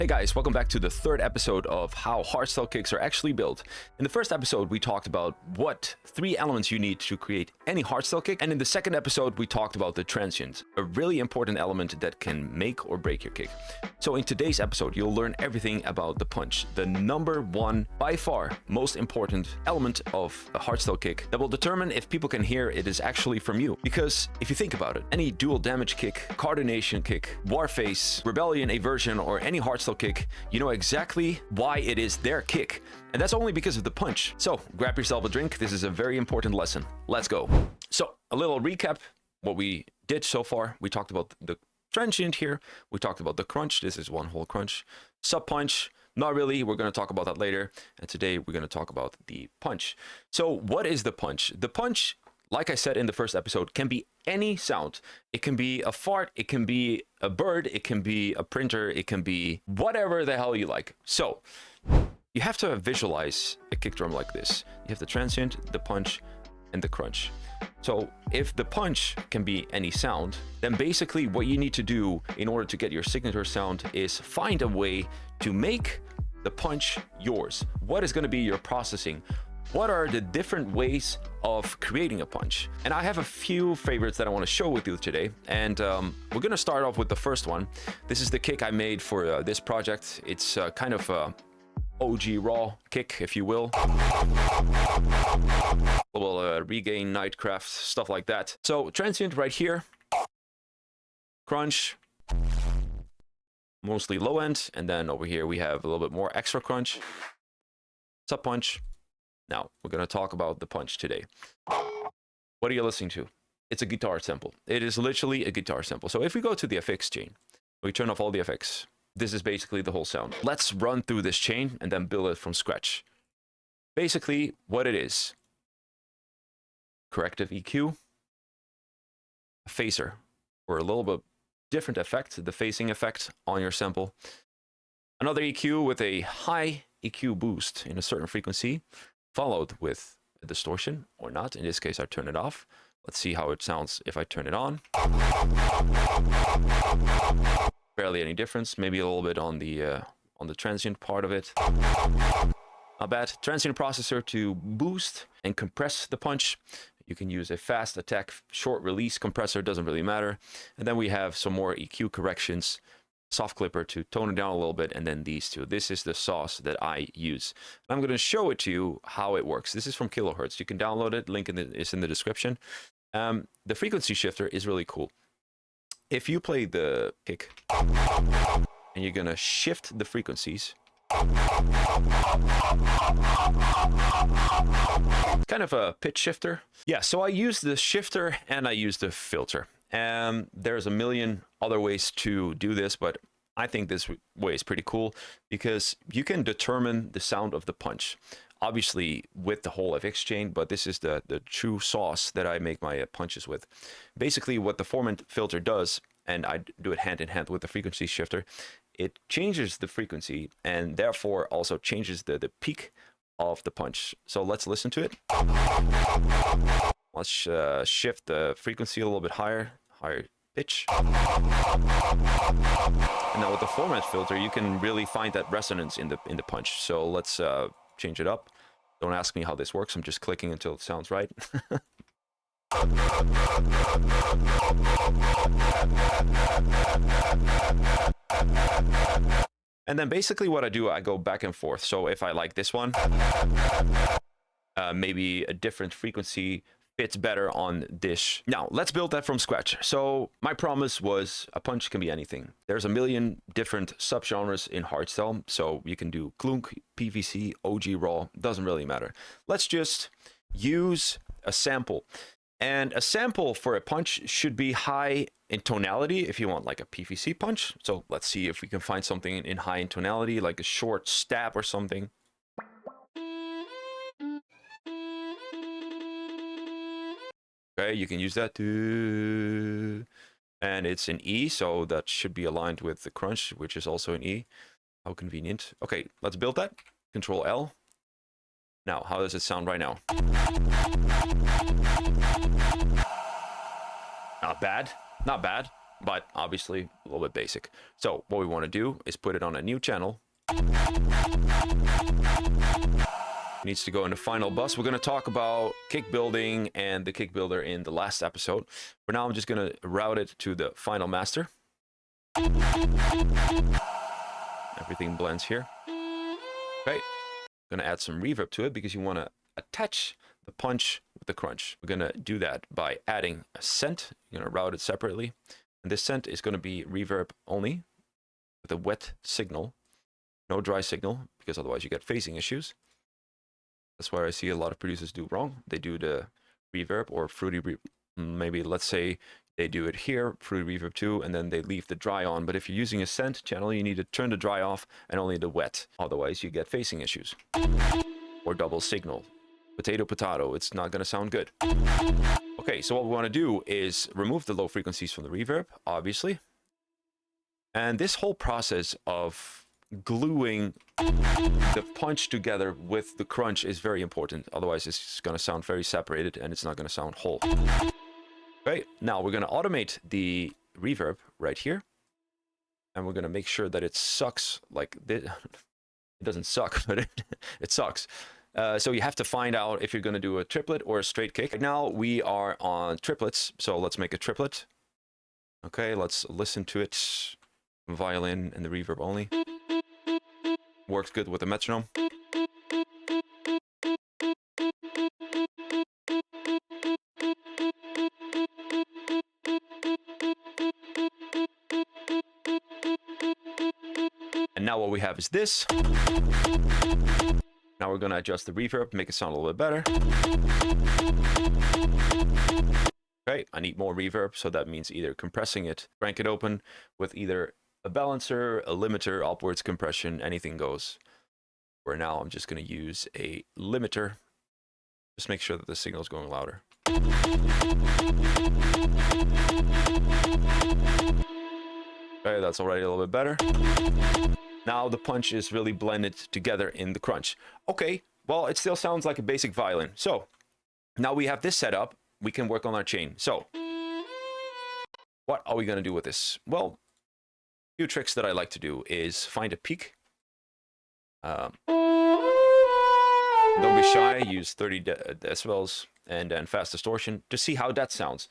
Hey guys, welcome back to the third episode of how hardstyle kicks are actually built. In the first episode, we talked about what 3 elements you need to create any hardstyle kick, and in the second episode, we talked about the transient, a really important element that can make or break your kick. So in today's episode, you'll learn everything about the punch, the number one, by far, most important element of a hardstyle kick that will determine if people can hear it is actually from you. Because if you think about it, any dual damage kick, coordination kick, Warface, Rebellion aversion, or any hardstyle kick, you know exactly why it is their kick, and that's only because of the punch. So grab yourself a drink, this is a very important lesson. Let's go. So a little recap what we did so far. We talked about the transient here, we talked about the crunch, this is one whole crunch, sub punch, not really, we're going to talk about that later, and today we're going to talk about the punch. So what is the punch? The punch, like I said in the first episode, can be any sound. It can be a fart, it can be a bird, it can be a printer, it can be whatever the hell you like. So you have to visualize a kick drum like this. You have the transient, the punch, and the crunch. So if the punch can be any sound, then basically what you need to do in order to get your signature sound is find a way to make the punch yours. What is going to be your processing? What are the different ways of creating a punch? And I have a few favorites that I want to show with you today. And we're going to start off with the first one. This is the kick I made for this project. It's kind of a OG raw kick, if you will. A little regain, nightcraft, stuff like that. So transient right here. Crunch. Mostly low end. And then over here we have a little bit more extra crunch. Sub punch. Now, we're going to talk about the punch today. What are you listening to? It's a guitar sample. It is literally a guitar sample. So if we go to the FX chain, we turn off all the FX. This is basically the whole sound. Let's run through this chain and then build it from scratch. Basically, what it is. Corrective EQ. A phaser, or a little bit different effect, the phasing effect on your sample. Another EQ with a high EQ boost in a certain frequency, followed with a distortion or not. In this case, I turn it off. Let's see how it sounds if I turn it on. Barely any difference. Maybe a little bit on the transient part of it. Not bad. Transient processor to boost and compress the punch. You can use a fast attack, short release compressor, doesn't really matter. And then we have some more EQ corrections. Soft clipper to tone it down a little bit, and then these two. This is the sauce that I use. I'm going to show it to you how it works. This is from Kilohearts. You can download it. Link is in the description. The frequency shifter is really cool. If you play the kick and you're going to shift the frequencies, kind of a pitch shifter. Yeah, so I use the shifter and I use the filter. There's a million other ways to do this, but I think this way is pretty cool because you can determine the sound of the punch. Obviously with the whole FX chain, but this is the true sauce that I make my punches with. Basically what the Formant filter does, and I do it hand in hand with the frequency shifter, it changes the frequency and therefore also changes the peak of the punch. So let's listen to it. Let's shift the frequency a little bit higher pitch. And now with the Formant filter, you can really find that resonance in the punch. So let's change it up. Don't ask me how this works. I'm just clicking until it sounds right. And then basically what I do, I go back and forth. So if I like this one, maybe a different frequency fits better on this. Now let's build that from scratch. So my promise was a punch can be anything. There's a million different subgenres in hardstyle. So you can do clunk, PVC, OG raw, doesn't really matter. Let's just use a sample. And a sample for a punch should be high in tonality if you want like a PVC punch. So let's see if we can find something in high in tonality, like a short stab or something. Okay, you can use that too. And it's in E, so that should be aligned with the crunch, which is also in E. How convenient. Okay, let's build that. Control L. Now, how does it sound right now? Not bad. Not bad. but obviously a little bit basic. So what we want to do is put it on a new channel. Needs to go in the final bus. We're going to talk about kick building and the kick builder in the last episode. For now, I'm just going to route it to the final master. Everything blends here. Okay. I'm going to add some reverb to it because you want to attach the punch with the crunch. We're going to do that by adding a scent. You're going to route it separately. And this scent is going to be reverb only with a wet signal. No dry signal, because otherwise you get phasing issues. That's where I see a lot of producers do wrong. They do the reverb or fruity maybe let's say they do it here, fruity reverb 2, and then they leave the dry on. But if you're using a scent channel, you need to turn the dry off and only the wet. Otherwise you get phasing issues. Or double signal. Potato, potato, it's not going to sound good. Okay, so what we want to do is remove the low frequencies from the reverb, obviously. And this whole process of gluing the punch together with the crunch is very important. Otherwise, it's going to sound very separated and it's not going to sound whole. Okay, now we're going to automate the reverb right here. And we're going to make sure that it sucks like this. It doesn't suck, but it sucks. So you have to find out if you're going to do a triplet or a straight kick. Right now we are on triplets, so let's make a triplet. Okay, let's listen to it. Violin and the reverb only. Works good with the metronome. And now what we have is this. Now we're going to adjust the reverb, make it sound a little bit better. Okay, I need more reverb, so that means either compressing it, crank it open with either a balancer, a limiter, upwards compression, anything goes. For now, I'm just going to use a limiter. Just make sure that the signal is going louder. Okay, that's already a little bit better. Now the punch is really blended together in the crunch. Okay, well, it still sounds like a basic violin. So now we have this set up, we can work on our chain. So what are we going to do with this? Well, few tricks that I like to do is find a peak. Don't be shy, use 30 decibels and then fast distortion to see how that sounds.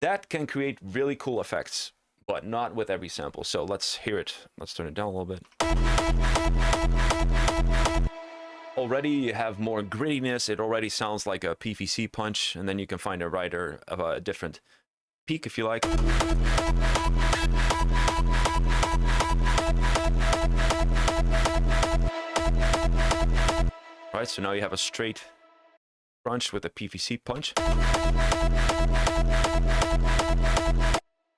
That can create really cool effects, but not with every sample. So let's hear it. Let's turn it down a little bit. Already you have more grittiness. It already sounds like a PVC punch, and then you can find a rider of a different peak if you like. All right, so now you have a straight crunch with a PVC punch.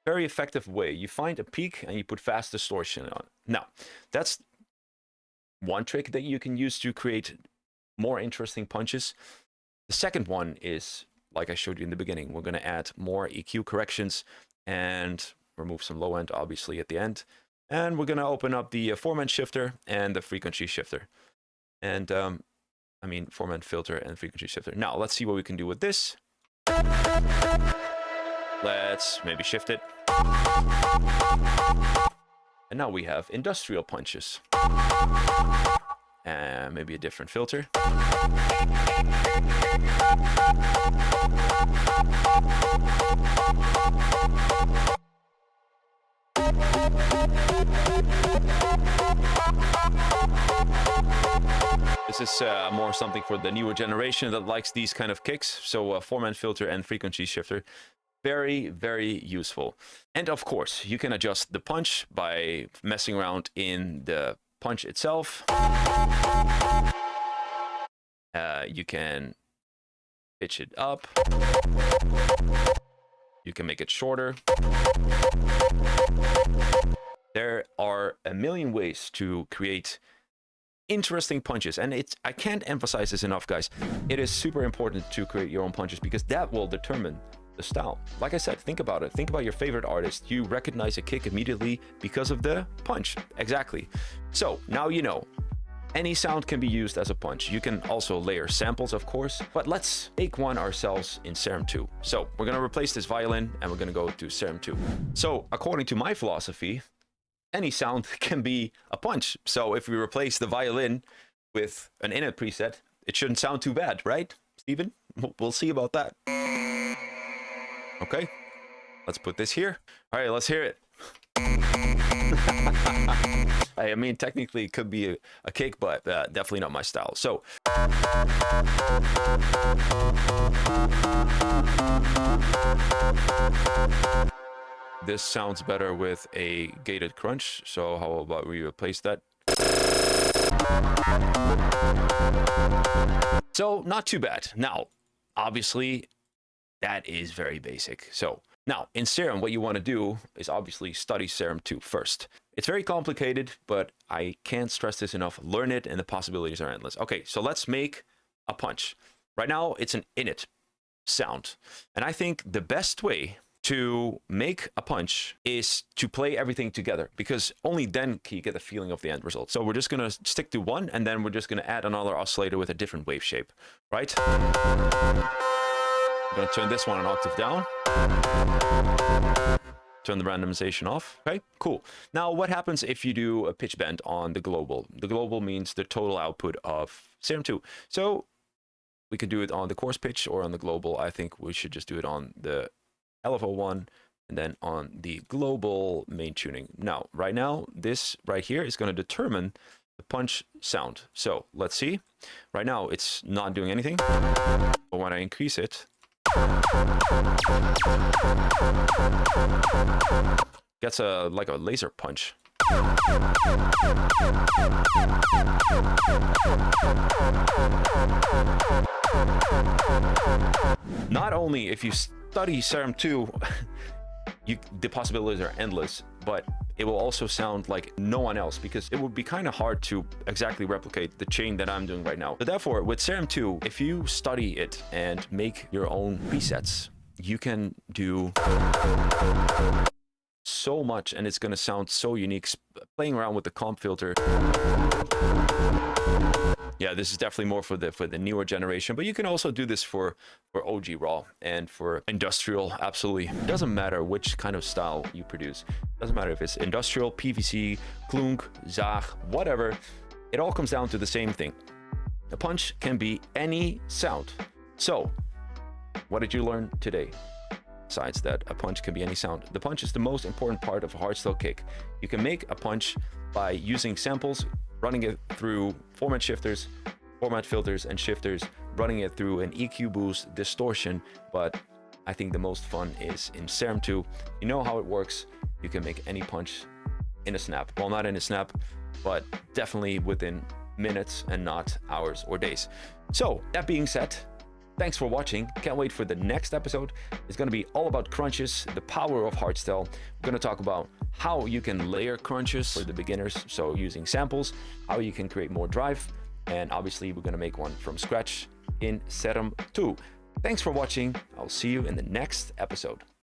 Very effective way. You find a peak and you put fast distortion on. Now, that's one trick that you can use to create more interesting punches. The second one is, like I showed you in the beginning, we're going to add more EQ corrections and remove some low end, obviously, at the end. And we're going to open up the Formant Shifter and the Frequency Shifter. And, Formant Filter and Frequency Shifter. Now, let's see what we can do with this. Let's maybe shift it. And now we have industrial punches. And maybe a different filter. This is more something for the newer generation that likes these kind of kicks. So Formant Filter and Frequency Shifter. Very, very useful. And of course, you can adjust the punch by messing around in the punch itself. You can pitch it up. You can make it shorter. There are a million ways to create interesting punches, and I can't emphasize this enough, guys. It is super important to create your own punches because that will determine the style. Like I said, think about it. Think about your favorite artist. You recognize a kick immediately because of the punch. Exactly. So now you know. Any sound can be used as a punch. You can also layer samples, of course, but let's make one ourselves in Serum 2. So we're going to replace this violin and we're going to go to Serum 2. So according to my philosophy, any sound can be a punch. So if we replace the violin with an init preset, it shouldn't sound too bad, right, Steven? We'll see about that. Okay, let's put this here. All right, let's hear it. I mean, technically it could be a kick, but definitely not my style. So this sounds better with a gated crunch. So how about we replace that? So not too bad. Now, obviously, that is very basic. So now in Serum, what you want to do is obviously study Serum 2 first. It's very complicated, but I can't stress this enough. Learn it and the possibilities are endless. Okay, so let's make a punch. Right now, it's an init sound. And I think the best way to make a punch is to play everything together, because only then can you get the feeling of the end result. So we're just going to stick to one, and then we're just going to add another oscillator with a different wave shape, right? I'm going to turn this one an octave down. Turn the randomization off. Okay, cool. Now, what happens if you do a pitch bend on the global? The global means the total output of Serum 2. So we could do it on the coarse pitch or on the global. I think we should just do it on the LFO one and then on the global main tuning. Now, right now, this right here is going to determine the punch sound. So let's see. Right now, it's not doing anything. But when I increase it, gets like a laser punch. Not only if you study Serum 2, the possibilities are endless, but it will also sound like no one else, because it would be kind of hard to exactly replicate the chain that I'm doing right now. So therefore, with Serum 2, if you study it and make your own presets, you can do so much and it's going to sound so unique. Playing around with the comp filter, yeah, this is definitely more for the newer generation, but you can also do this for OG raw and for industrial. Absolutely, it doesn't matter which kind of style you produce. It doesn't matter if it's industrial, PVC, klunk, zaag, whatever. It all comes down to the same thing. A punch can be any sound. So what did you learn today? Besides that, a punch can be any sound. The punch is the most important part of a hardstyle kick. You can make a punch by using samples, running it through formant shifters, formant filters, and shifters, running it through an EQ boost, distortion. But I think the most fun is in Serum 2. You know how it works. You can make any punch in a snap. Well, not in a snap, but definitely within minutes and not hours or days. So that being said, thanks for watching. Can't wait for the next episode. It's going to be all about crunches, the power of hardstyle. We're going to talk about how you can layer crunches for the beginners, so using samples, how you can create more drive, and obviously we're going to make one from scratch in Serum 2. Thanks for watching. I'll see you in the next episode.